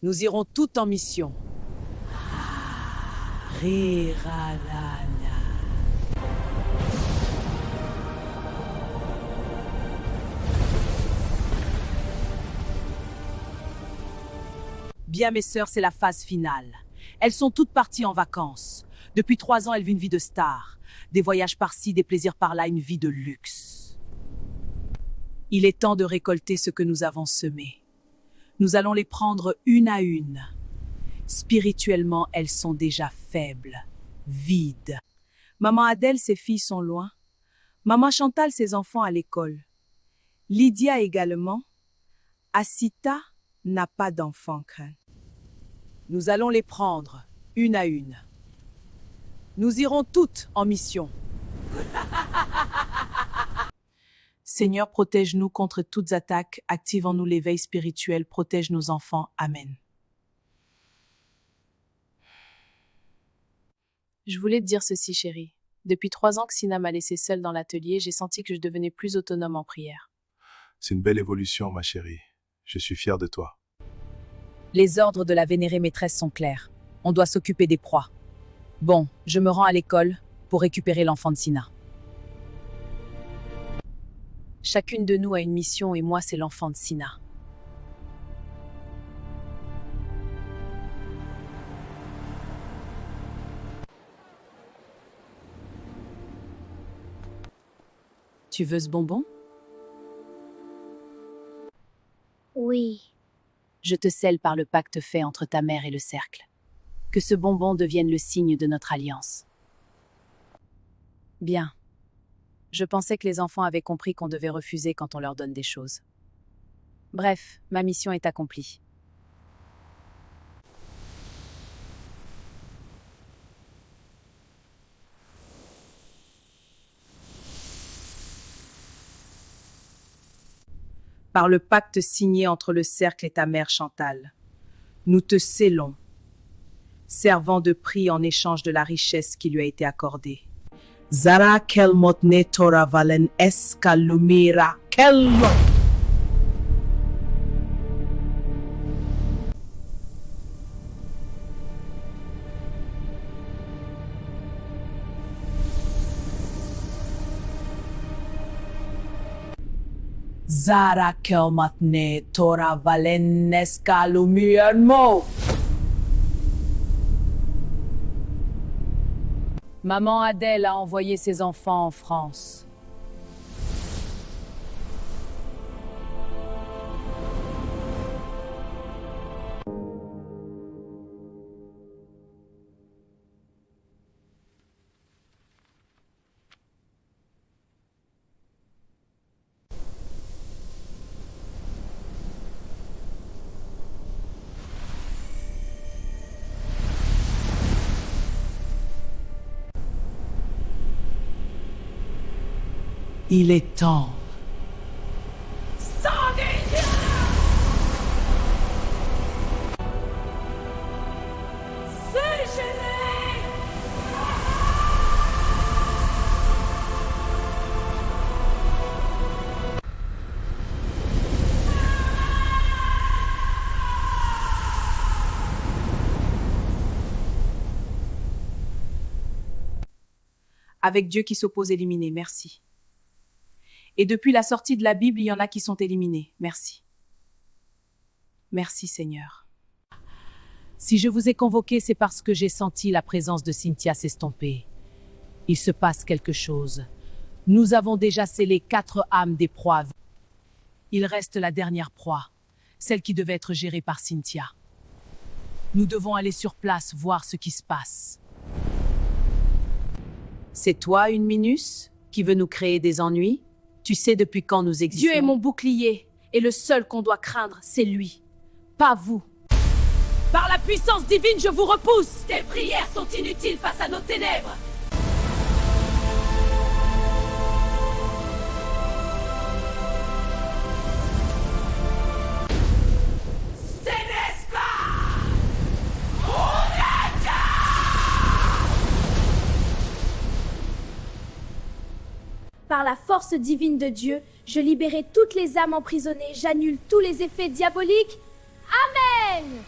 Nous irons toutes en mission. Riralala. Bien mes sœurs, c'est la phase finale. Elles sont toutes parties en vacances. Depuis 3 ans, elles vivent une vie de star. Des voyages par-ci, des plaisirs par-là, une vie de luxe. Il est temps de récolter ce que nous avons semé. Nous allons les prendre une à une. Spirituellement, elles sont déjà faibles, vides. Maman Adèle, ses filles sont loin. Maman Chantal, ses enfants à l'école. Lydia également. Asita n'a pas d'enfants craints. Nous allons les prendre une à une. Nous irons toutes en mission. Seigneur, protège-nous contre toutes attaques, active en nous l'éveil spirituel, protège nos enfants. Amen. Je voulais te dire ceci, chérie. Depuis 3 ans que Sina m'a laissée seule dans l'atelier, j'ai senti que je devenais plus autonome en prière. C'est une belle évolution, ma chérie. Je suis fier de toi. Les ordres de la vénérée maîtresse sont clairs. On doit s'occuper des proies. Bon, je me rends à l'école pour récupérer l'enfant de Sina. Chacune de nous a une mission et moi, c'est l'enfant de Sina. Tu veux ce bonbon? Oui. Je te scelle par le pacte fait entre ta mère et le cercle. Que ce bonbon devienne le signe de notre alliance. Bien. Je pensais que les enfants avaient compris qu'on devait refuser quand on leur donne des choses. Bref, ma mission est accomplie. Par le pacte signé entre le cercle et ta mère Chantal, nous te scellons, servant de prix en échange de la richesse qui lui a été accordée. Zara kelmot ne tora valen eskalumira kelmot. Zara kelmot ne tora valen eskalumira mo. Maman Adèle a envoyé ses enfants en France. Il est temps. Avec Dieu qui s'oppose éliminé, merci. Et depuis la sortie de la Bible, il y en a qui sont éliminés. Merci. Merci Seigneur. Si je vous ai convoqué, c'est parce que j'ai senti la présence de Cynthia s'estomper. Il se passe quelque chose. Nous avons déjà scellé 4 âmes des proies. Il reste la dernière proie, celle qui devait être gérée par Cynthia. Nous devons aller sur place, voir ce qui se passe. C'est toi, une Minus, qui veut nous créer des ennuis? Tu sais depuis quand nous existons. Dieu est mon bouclier, et le seul qu'on doit craindre, c'est lui, pas vous. Par la puissance divine, je vous repousse! Tes prières sont inutiles face à nos ténèbres. Par la force divine de Dieu, je libérai toutes les âmes emprisonnées, j'annule tous les effets diaboliques. Amen!